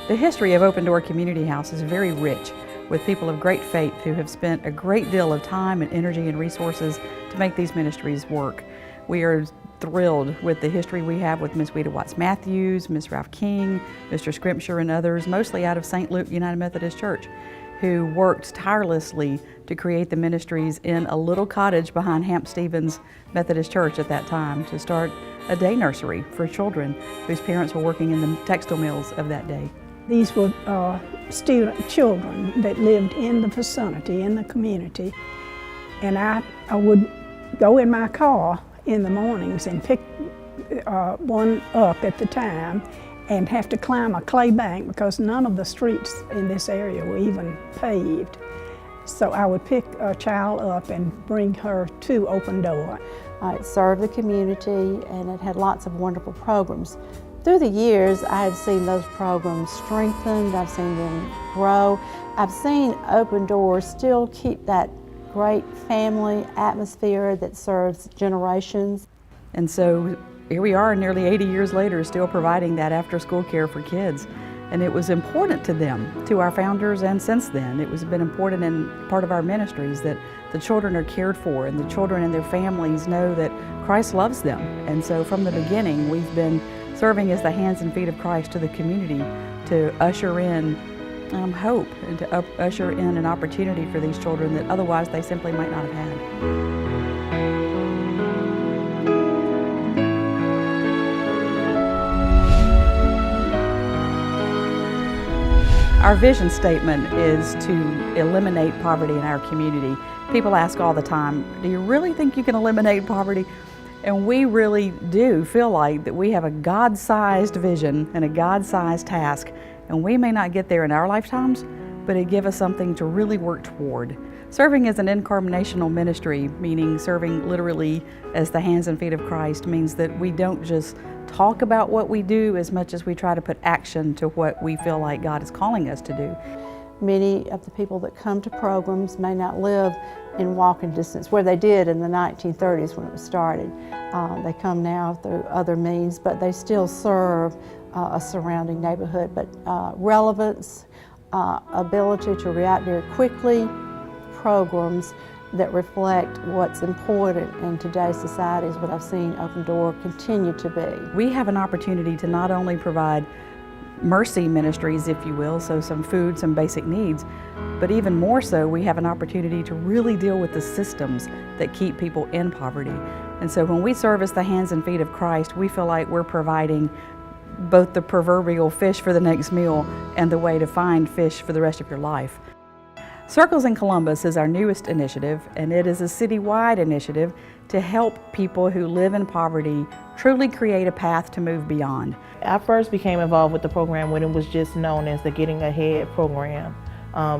The history of Open Door Community House is very rich, with people of great faith who have spent a great deal of time and energy and resources to make these ministries work. We are thrilled with the history we have with Ms. Weta Watts Matthews, Ms. Ralph King, Mr. Scrimpture, and others, mostly out of St. Luke United Methodist Church, who worked tirelessly to create the ministries in a little cottage behind Hamp Stevens Methodist Church at that time to start a day nursery for children whose parents were working in the textile mills of that day. These were children that lived in the vicinity, in the community, and I would go in my car in the mornings and pick one up at the time and have to climb a clay bank because none of the streets in this area were even paved. So I would pick a child up and bring her to Open Door. It served the community and it had lots of wonderful programs. Through the years, I have seen those programs strengthened, I've seen them grow. I've seen Open Doors still keep that great family atmosphere that serves generations. And so here we are nearly 80 years later still providing that after-school care for kids. And it was important to them, to our founders, and since then. It was been important in part of our ministries that the children are cared for and the children and their families know that Christ loves them. And so from the beginning, we've been serving as the hands and feet of Christ to the community to usher in hope and to usher in an opportunity for these children that otherwise they simply might not have had. Our vision statement is to eliminate poverty in our community. People ask all the time, do you really think you can eliminate poverty? And we really do feel like that we have a God-sized vision and a God-sized task, and we may not get there in our lifetimes, but it gives us something to really work toward. Serving as an incarnational ministry, meaning serving literally as the hands and feet of Christ, means that we don't just talk about what we do as much as we try to put action to what we feel like God is calling us to do. Many of the people that come to programs may not live in walking distance, where they did in the 1930s when it was started. They come now through other means, but they still serve a surrounding neighborhood. But relevance, ability to react very quickly, programs that reflect what's important in today's society is what I've seen Open Door continue to be. We have an opportunity to not only provide mercy ministries, if you will, so some food, some basic needs, but even more so, we have an opportunity to really deal with the systems that keep people in poverty. And so when we serve as the hands and feet of Christ, we feel like we're providing both the proverbial fish for the next meal and the way to find fish for the rest of your life. Circles in Columbus is our newest initiative, and it is a citywide initiative to help people who live in poverty truly create a path to move beyond. I first became involved with the program when it was just known as the Getting Ahead program.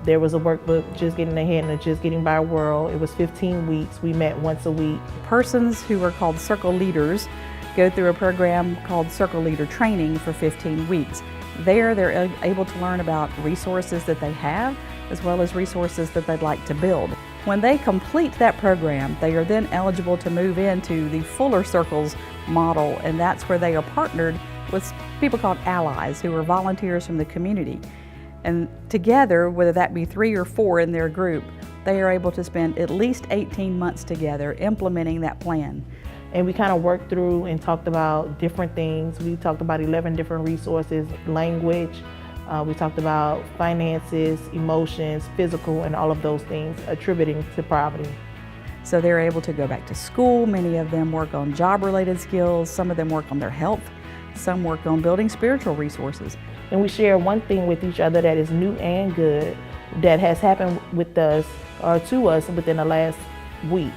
There was a workbook, Just Getting Ahead and the Just Getting By World. It was 15 weeks. We met once a week. Persons who are called circle leaders go through a program called Circle Leader Training for 15 weeks. There, they're able to learn about resources that they have, as well as resources that they'd like to build. When they complete that program, they are then eligible to move into the Fuller Circles model, and that's where they are partnered with people called allies, who are volunteers from the community. And together, whether that be 3 or 4 in their group, they are able to spend at least 18 months together implementing that plan. And we kind of worked through and talked about different things. We talked about 11 different resources, language, we talked about finances, emotions, physical, and all of those things attributing to poverty. So they're able to go back to school. Many of them work on job-related skills. Some of them work on their health. Some work on building spiritual resources. And we share one thing with each other that is new and good that has happened with us or to us within the last week.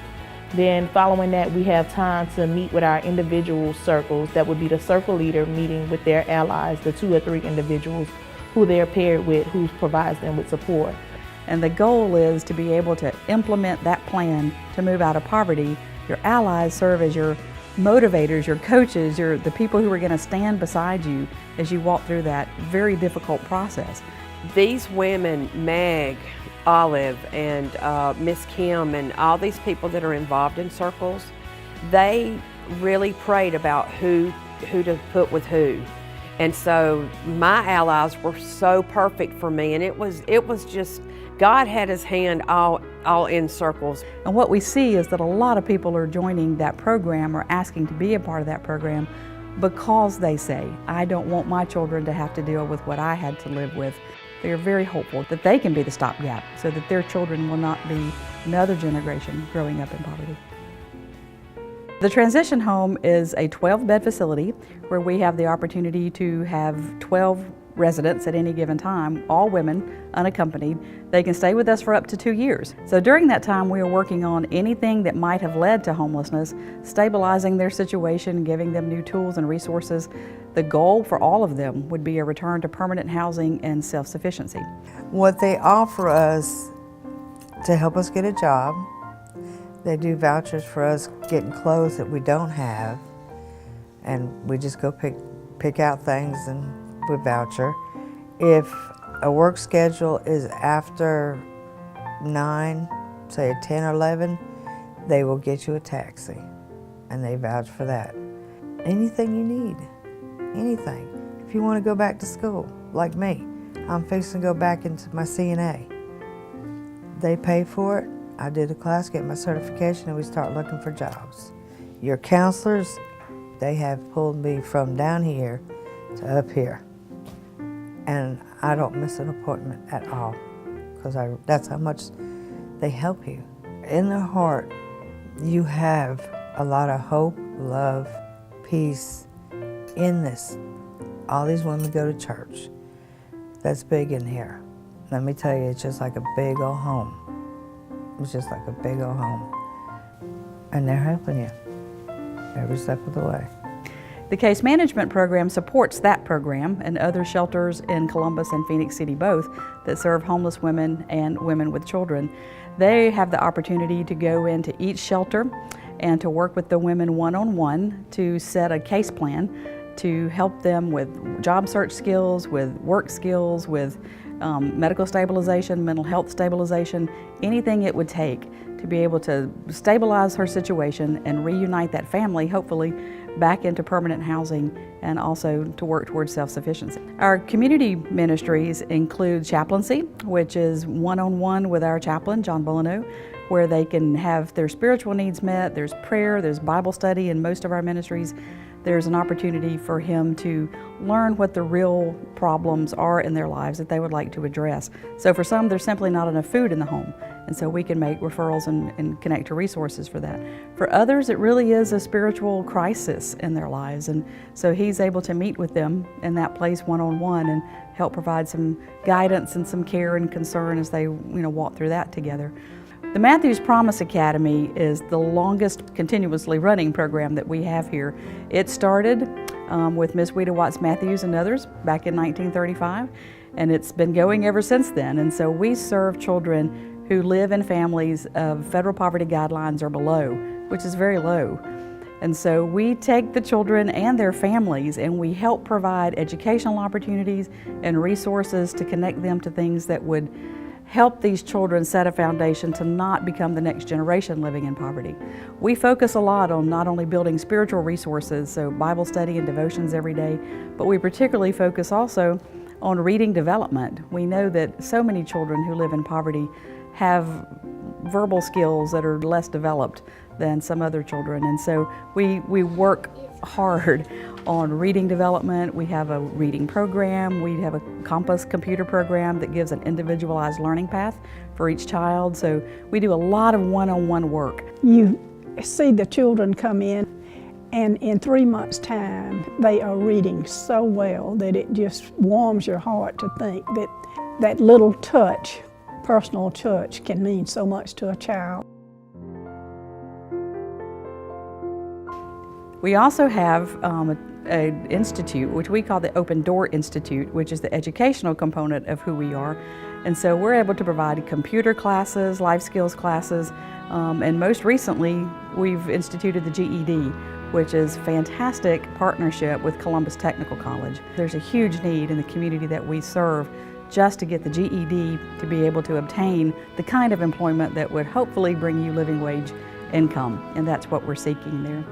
Then following that, we have time to meet with our individual circles. That would be the circle leader meeting with their allies, the 2 or 3 individuals who they're paired with, who provides them with support. And the goal is to be able to implement that plan to move out of poverty. Your allies serve as your motivators, your coaches, the people who are going to stand beside you as you walk through that very difficult process. These women, Meg, Olive, and Miss Kim, and all these people that are involved in circles, they really prayed about who to put with who. And so my allies were so perfect for me, and it was just, God had his hand all in circles. And what we see is that a lot of people are joining that program or asking to be a part of that program because they say, I don't want my children to have to deal with what I had to live with. They are very hopeful that they can be the stopgap so that their children will not be another generation growing up in poverty. The transition home is a 12-bed facility where we have the opportunity to have 12 residents at any given time, all women, unaccompanied. They can stay with us for up to 2 years. So during that time, we are working on anything that might have led to homelessness, stabilizing their situation, giving them new tools and resources. The goal for all of them would be a return to permanent housing and self-sufficiency. What they offer us to help us get a job, they do vouchers for us getting clothes that we don't have, and we just go pick out things and we voucher. If a work schedule is after 9, say 10 or 11, they will get you a taxi, and they vouch for that. Anything you need, anything. If you want to go back to school, like me, I'm fixing to go back into my CNA. They pay for it. I did a class, get my certification, and we start looking for jobs. Your counselors, they have pulled me from down here to up here. And I don't miss an appointment at all, because that's how much they help you. In their heart, you have a lot of hope, love, peace in this. All these women go to church. That's big in here. Let me tell you, it's just like a big old home. It's just like a big old home. And they're helping you every step of the way. The case management program supports that program and other shelters in Columbus and Phoenix City both that serve homeless women and women with children. They have the opportunity to go into each shelter and to work with the women one-on-one to set a case plan to help them with job search skills, with work skills, with medical stabilization, mental health stabilization, anything it would take to be able to stabilize her situation and reunite that family, hopefully, back into permanent housing and also to work towards self-sufficiency. Our community ministries include chaplaincy, which is one-on-one with our chaplain, John Bolino, where they can have their spiritual needs met. There's prayer, there's Bible study in most of our ministries. There's an opportunity for him to learn what the real problems are in their lives that they would like to address. So for some, there's simply not enough food in the home, and so we can make referrals and connect to resources for that. For others, it really is a spiritual crisis in their lives, and so he's able to meet with them in that place one-on-one and help provide some guidance and some care and concern as they walk through that together. The Matthews Promise Academy is the longest continuously running program that we have here. It started with Ms. Weta Watts Matthews and others back in 1935, and it's been going ever since then. And so we serve children who live in families of federal poverty guidelines or below, which is very low. And so we take the children and their families and we help provide educational opportunities and resources to connect them to things that would help these children set a foundation to not become the next generation living in poverty. We focus a lot on not only building spiritual resources, so Bible study and devotions every day, but we particularly focus also on reading development. We know that so many children who live in poverty have verbal skills that are less developed than some other children, and so we work hard on reading development. We have a reading program. We have a Compass computer program that gives an individualized learning path for each child. So we do a lot of one-on-one work. You see the children come in, and in 3 months' time, they are reading so well that it just warms your heart to think that that little touch, personal touch, can mean so much to a child. We also have an institute, which we call the Open Door Institute, which is the educational component of who we are. And so we're able to provide computer classes, life skills classes, and most recently we've instituted the GED, which is a fantastic partnership with Columbus Technical College. There's a huge need in the community that we serve just to get the GED to be able to obtain the kind of employment that would hopefully bring you living wage income, and that's what we're seeking there.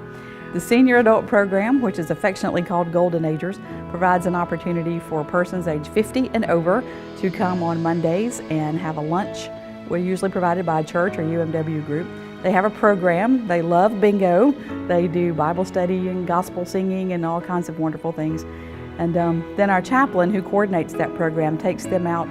The Senior Adult Program, which is affectionately called Golden Agers, provides an opportunity for persons age 50 and over to come on Mondays and have a lunch. We're usually provided by a church or UMW group. They have a program. They love bingo. They do Bible study and gospel singing and all kinds of wonderful things. And then our chaplain, who coordinates that program, takes them out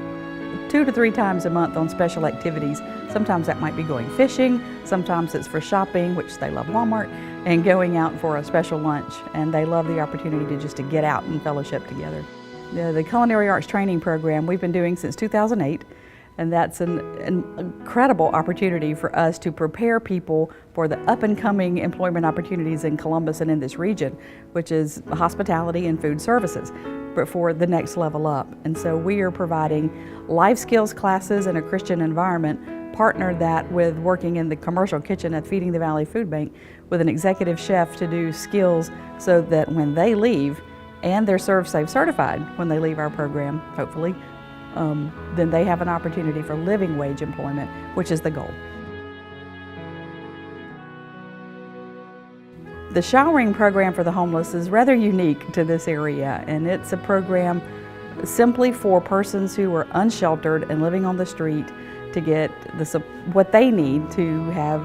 2 to 3 times a month on special activities. Sometimes that might be going fishing, sometimes it's for shopping, which they love Walmart, and going out for a special lunch. And they love the opportunity to get out and fellowship together. The Culinary Arts Training Program we've been doing since 2008, and that's an incredible opportunity for us to prepare people for the up-and-coming employment opportunities in Columbus and in this region, which is hospitality and food services, but for the next level up. And so we are providing life skills classes in a Christian environment, partner that with working in the commercial kitchen at Feeding the Valley Food Bank with an executive chef to do skills so that when they leave, and they're Serve Safe certified when they leave our program, hopefully, then they have an opportunity for living wage employment, which is the goal. The showering program for the homeless is rather unique to this area, and it's a program simply for persons who are unsheltered and living on the street to get what they need to have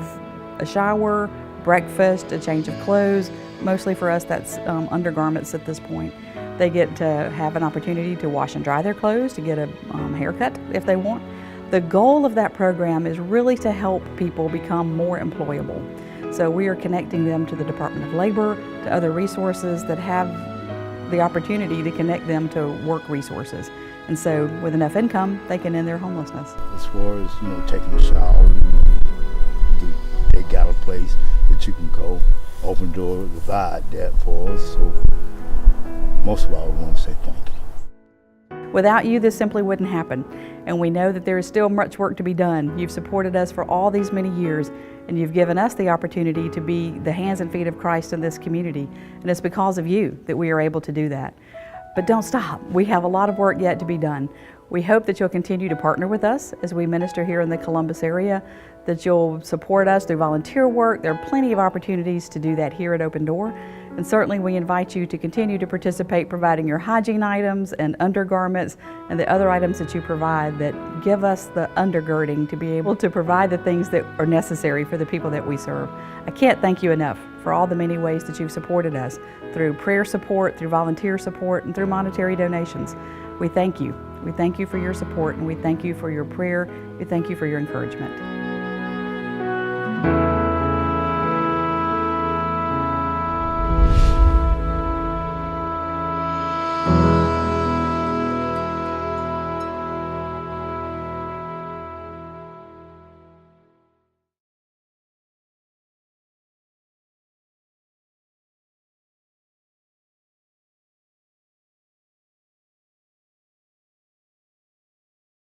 a shower, breakfast, a change of clothes. Mostly for us, that's undergarments at this point. They get to have an opportunity to wash and dry their clothes, to get a haircut if they want. The goal of that program is really to help people become more employable. So we are connecting them to the Department of Labor, to other resources that have the opportunity to connect them to work resources. And so with enough income, they can end their homelessness. As far as, taking a shower, they got a place that you can go. Open Door provide that for us. So most of all, we want to say thank you. Without you, this simply wouldn't happen. And we know that there is still much work to be done. You've supported us for all these many years, and you've given us the opportunity to be the hands and feet of Christ in this community. And it's because of you that we are able to do that. But don't stop. We have a lot of work yet to be done. We hope that you'll continue to partner with us as we minister here in the Columbus area, that you'll support us through volunteer work. There are plenty of opportunities to do that here at Open Door. And certainly we invite you to continue to participate, providing your hygiene items and undergarments and the other items that you provide that give us the undergirding to be able to provide the things that are necessary for the people that we serve. I can't thank you enough for all the many ways that you've supported us through prayer support, through volunteer support, and through monetary donations. We thank you. We thank you for your support, and we thank you for your prayer. We thank you for your encouragement.